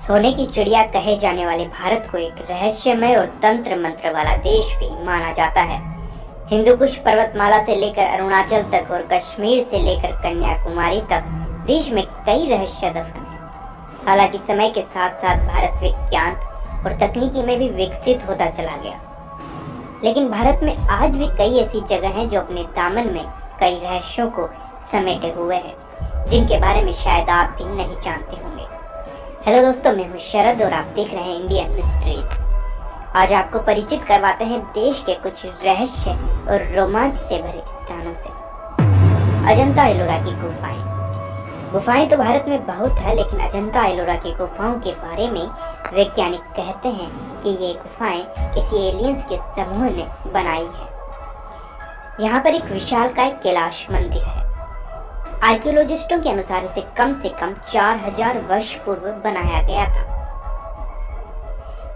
सोने की चिड़िया कहे जाने वाले भारत को एक रहस्यमय और तंत्र मंत्र वाला देश भी माना जाता है। हिंदू कुश पर्वतमाला से लेकर अरुणाचल तक और कश्मीर से लेकर कन्याकुमारी तक देश में कई रहस्य दफन है। हालांकि समय के साथ साथ भारत विज्ञान और तकनीकी में भी विकसित होता चला गया, लेकिन भारत में आज भी कई ऐसी जगह हैं जो अपने दामन में कई रहस्यों को समेटे हुए हैं, जिनके बारे में शायद आप भी नहीं जानते होंगे। हेलो दोस्तों, मैं हूं शरद और आप देख रहे हैं इंडियन मिस्ट्रीज। आज आपको परिचित करवाते हैं देश के कुछ रहस्य और रोमांच से भरे स्थानों से। अजंता एलोरा की गुफाएं तो भारत में बहुत है, लेकिन अजंता एलोरा की गुफाओं के बारे में वैज्ञानिक कहते हैं कि ये गुफाएं किसी एलियंस के समूह ने बनाई है। यहाँ पर एक विशालकाय कैलाश मंदिर है। आर्कियोलॉजिस्टों के अनुसार इसे कम से कम 4000 वर्ष पूर्व बनाया गया था।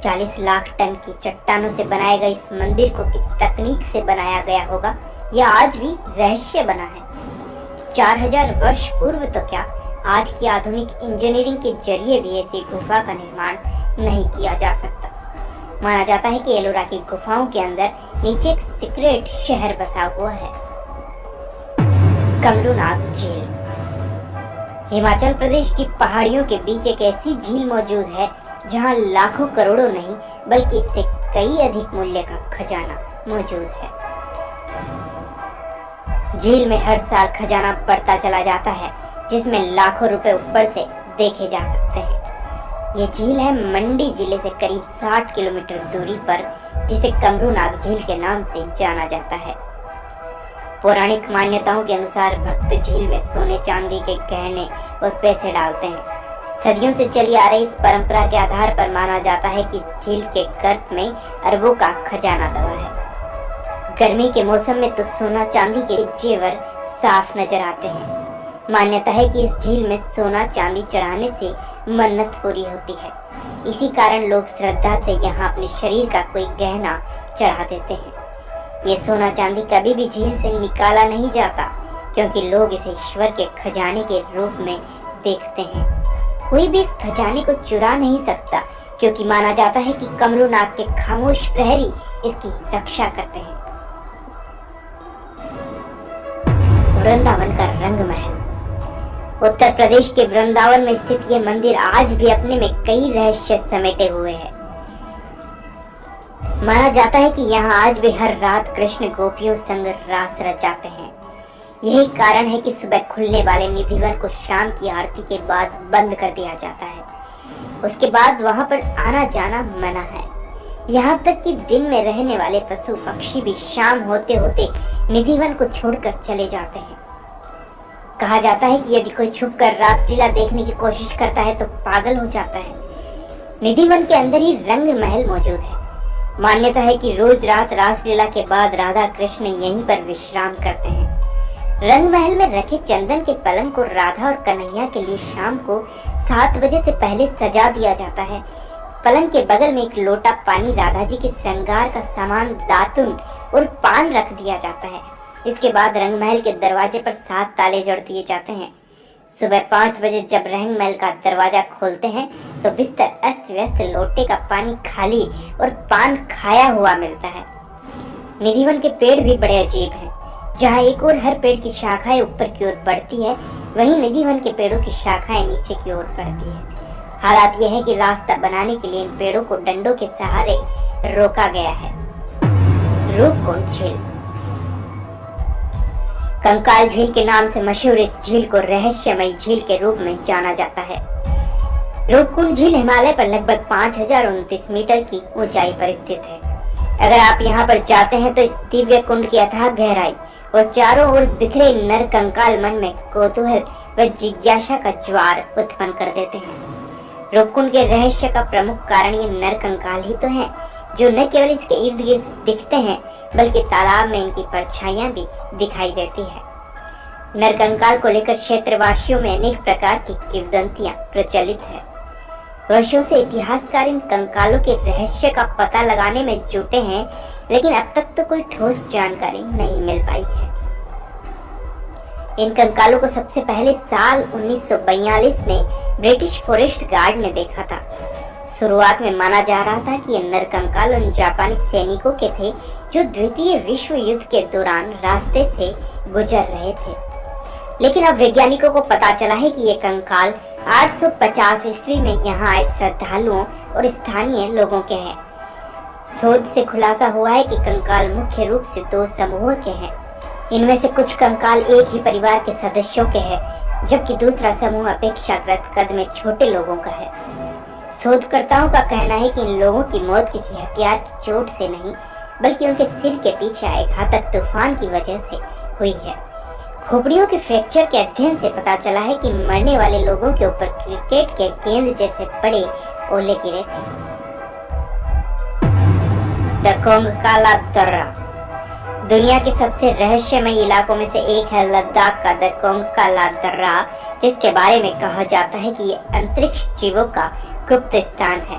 40 लाख टन की चट्टानों से बनाए गए इस मंदिर को किस तकनीक से बनाया गया होगा, यह आज भी रहस्य बना है। 4000 वर्ष पूर्व तो क्या, आज की आधुनिक इंजीनियरिंग के जरिए भी ऐसी गुफा का निर्माण नहीं किया जा सकता। माना जाता है कि एलोरा की गुफाओं के अंदर नीचे एक सीक्रेट शहर बसा हुआ है, कमरूनाग झील। हिमाचल प्रदेश की पहाड़ियों के बीच एक ऐसी झील मौजूद है जहां लाखों करोड़ों नहीं बल्कि इससे कई अधिक मूल्य का खजाना मौजूद है। झील में हर साल खजाना बढ़ता चला जाता है, जिसमें लाखों रुपए ऊपर से देखे जा सकते हैं। ये झील है मंडी जिले से करीब 60 किलोमीटर दूरी पर, जिसे कमरूनाग झील के नाम से जाना जाता है। पौराणिक मान्यताओं के अनुसार भक्त झील में सोने चांदी के गहने और पैसे डालते हैं। सदियों से चली आ रही इस परंपरा के आधार पर माना जाता है कि इस झील के गर्त में अरबों का खजाना दबा है। गर्मी के मौसम में तो सोना चांदी के जेवर साफ नजर आते हैं। मान्यता है कि इस झील में सोना चांदी चढ़ाने से मन्नत पूरी होती है। इसी कारण लोग श्रद्धा से यहाँ अपने शरीर का कोई गहना चढ़ा देते हैं। ये सोना चांदी कभी भी झील से निकाला नहीं जाता, क्योंकि लोग इसे ईश्वर के खजाने के रूप में देखते हैं। कोई भी इस खजाने को चुरा नहीं सकता, क्योंकि माना जाता है कि कमरूनाग के खामोश प्रहरी इसकी रक्षा करते हैं। वृंदावन का रंग महल। उत्तर प्रदेश के वृंदावन में स्थित ये मंदिर आज भी अपने में कई रहस्य समेटे हुए है। माना जाता है कि यहाँ आज भी हर रात कृष्ण गोपियों संग रास रचाते हैं। यही कारण है कि सुबह खुलने वाले निधिवन को शाम की आरती के बाद बंद कर दिया जाता है। उसके बाद वहाँ पर आना जाना मना है। यहाँ तक कि दिन में रहने वाले पशु पक्षी भी शाम होते होते निधिवन को छोड़कर चले जाते हैं। कहा जाता है कि यदि कोई छुपकर रासलीला देखने की कोशिश करता है तो पागल हो जाता है। निधिवन के अंदर ही रंग महल मौजूद है। मान्यता है कि रोज रात रासलीला के बाद राधा कृष्ण यहीं पर विश्राम करते हैं। रंग महल में रखे चंदन के पलंग को राधा और कन्हैया के लिए शाम को 7 बजे से पहले सजा दिया जाता है। पलंग के बगल में एक लोटा पानी, राधा जी के श्रृंगार का सामान, दातुन और पान रख दिया जाता है। इसके बाद रंग महल के दरवाजे पर 7 ताले जड़ दिए जाते हैं। सुबह 5 बजे जब रंग महल का दरवाजा खोलते हैं तो बिस्तर अस्त व्यस्त, लोटे का पानी खाली और पान खाया हुआ मिलता है। निधिवन के पेड़ भी बड़े अजीब हैं। जहाँ एक और हर पेड़ की शाखाएं ऊपर की ओर बढ़ती है, वहीं निधिवन के पेड़ों की शाखाएं नीचे की ओर बढ़ती है। हालात यह है कि रास्ता बनाने के लिए इन पेड़ों को डंडों के सहारे रोका गया है। रूपकुंड झील। कंकाल झील के नाम से मशहूर इस झील को रहस्यमयी झील के रूप में जाना जाता है। रूपकुंड झील हिमालय पर लगभग 5029 मीटर की ऊंचाई पर स्थित है। अगर आप यहाँ पर जाते हैं तो इस दिव्य कुंड की अथाह गहराई और चारों ओर बिखरे नर कंकाल मन में कौतूहल व जिज्ञासा का ज्वार उत्पन्न कर देते हैं। रूपकुंड के रहस्य का प्रमुख कारण ये नर कंकाल ही तो हैं, जो न केवल इसके इर्द गिर्द दिखते हैं बल्कि तालाब में इनकी परछाइयां भी दिखाई देती है। नरकंकाल को लेकर क्षेत्रवासियों में अनेक प्रकार की किंवदंतियां प्रचलित है। वर्षों से इतिहासकार इन कंकालों के रहस्य का पता लगाने में जुटे हैं, लेकिन अब तक तो कोई ठोस जानकारी नहीं मिल पाई है। इन कंकालों को सबसे पहले साल 1942 में ब्रिटिश फॉरेस्ट गार्ड ने देखा था। शुरुआत में माना जा रहा था कि ये नर कंकाल उन जापानी सैनिकों के थे जो द्वितीय विश्व युद्ध के दौरान रास्ते से गुजर रहे थे, लेकिन अब वैज्ञानिकों को पता चला है कि ये कंकाल 850 ईस्वी में यहाँ आए श्रद्धालुओं और स्थानीय लोगों के हैं। शोध से खुलासा हुआ है कि कंकाल मुख्य रूप से 2 समूहों के हैं। इनमें से कुछ कंकाल एक ही परिवार के सदस्यों के हैं, जबकि दूसरा समूह अपेक्षाकृत कद में छोटे लोगों का है। शोधकर्ताओं का कहना है कि इन लोगों की मौत किसी हथियार की चोट से नहीं, बल्कि उनके सिर के पीछे आए घातक तूफान की वजह से हुई है। खोपड़ियों के फ्रैक्चर के अध्ययन से पता चला है कि मरने वाले लोगों के ऊपर क्रिकेट के गेंद जैसे बड़े ओले गिरे थे। द कोंगकाला दर्रा दुनिया के सबसे रहस्यमय इलाकों में से एक है लद्दाख का द कोंगकाला दर्रा, जिसके बारे में कहा जाता है कि ये अंतरिक्ष जीवों का गुप्त स्थान है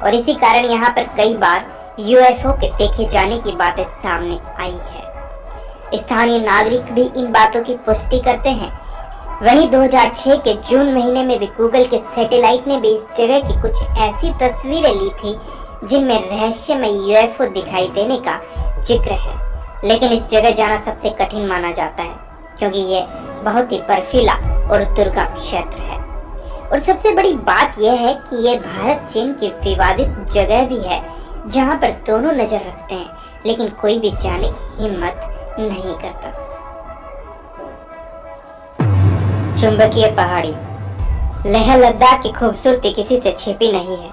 और इसी कारण यहाँ पर कई बार यूएफओ के देखे जाने की बातें सामने आई है। स्थानीय नागरिक भी इन बातों की पुष्टि करते हैं। वहीं 2006 के जून महीने में भी गूगल के सैटेलाइट ने भी इस जगह की कुछ ऐसी तस्वीरें ली थी जिनमें रहस्यमय यूएफओ दिखाई देने का जिक्र है, लेकिन इस जगह जाना सबसे कठिन माना जाता है क्योंकि ये बहुत ही बर्फीला और दुर्गम क्षेत्र है। और सबसे बड़ी बात यह है कि ये भारत चीन की विवादित जगह भी है जहां पर दोनों नजर रखते हैं, लेकिन कोई भी जाने की हिम्मत नहीं करता। चुंबकीय पहाड़ी लेह लद्दाख की खूबसूरती किसी से छिपी नहीं है,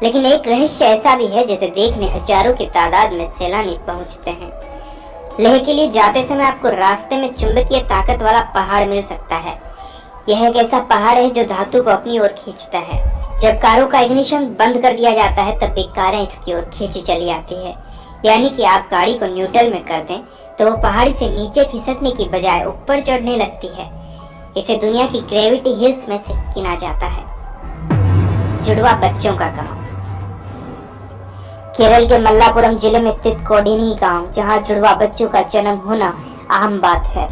लेकिन एक रहस्य ऐसा भी है जिसे देखने हजारों की तादाद में सैलानी पहुंचते हैं। लेह के लिए जाते समय आपको रास्ते में चुंबकीय ताकत वाला पहाड़ मिल सकता है। यह एक ऐसा पहाड़ है जो धातु को अपनी ओर खींचता है। जब कारों का इग्निशन बंद कर दिया जाता है तब भी कारें इसकी ओर खींची चली आती है, यानी कि आप गाड़ी को न्यूट्रल में कर दें तो वो पहाड़ी से नीचे खिसकने की बजाय ऊपर चढ़ने लगती है। इसे दुनिया की ग्रेविटी हिल्स में से गिना जाता है। जुड़वा बच्चों का गांव केरल के मल्लापुरम जिले में स्थित कोडिनी गांव, जहां जुड़वा बच्चों का जन्म होना आम बात है।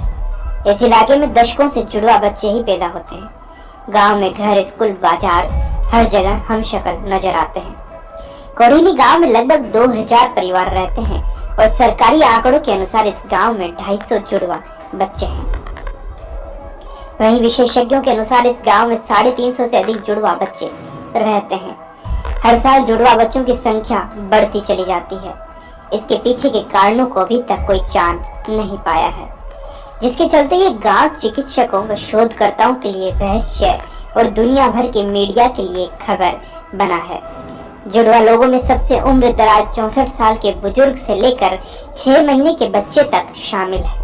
इस इलाके में दशकों से जुड़वा बच्चे ही पैदा होते हैं। गांव में घर, स्कूल, बाजार, हर जगह हम शक्ल नजर आते हैं। कोडिनी गांव में लगभग 2000 परिवार रहते हैं और सरकारी आंकड़ों के अनुसार इस गांव में 250 जुड़वा बच्चे हैं। वहीं विशेषज्ञों के अनुसार इस गांव में 350 से अधिक जुड़वा बच्चे रहते हैं। हर साल जुड़वा बच्चों की संख्या बढ़ती चली जाती है। इसके पीछे के कारणों को अभी तक कोई जान नहीं पाया है, जिसके चलते ये गांव चिकित्सकों व शोधकर्ताओं के लिए रहस्य और दुनिया भर के मीडिया के लिए खबर बना है। जुड़वा लोगों में सबसे उम्र दराज 64 साल के बुजुर्ग से लेकर 6 महीने के बच्चे तक शामिल है।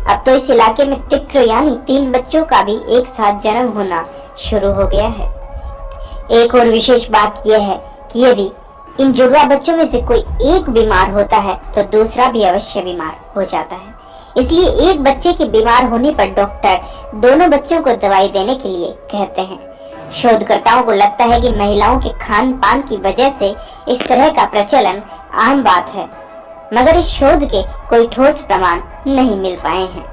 अब तो इस इलाके में तिक्र यानी 3 बच्चों का भी एक साथ जन्म होना शुरू हो गया है। एक और विशेष बात यह है कि यदि इन जुड़वा बच्चों में से कोई एक बीमार होता है तो दूसरा भी अवश्य बीमार हो जाता है। इसलिए एक बच्चे के बीमार होने पर डॉक्टर दोनों बच्चों को दवाई देने के लिए कहते हैं। शोधकर्ताओं को लगता है कि महिलाओं के खान पान की वजह से इस तरह का प्रचलन आम बात है, मगर इस शोध के कोई ठोस प्रमाण नहीं मिल पाए हैं।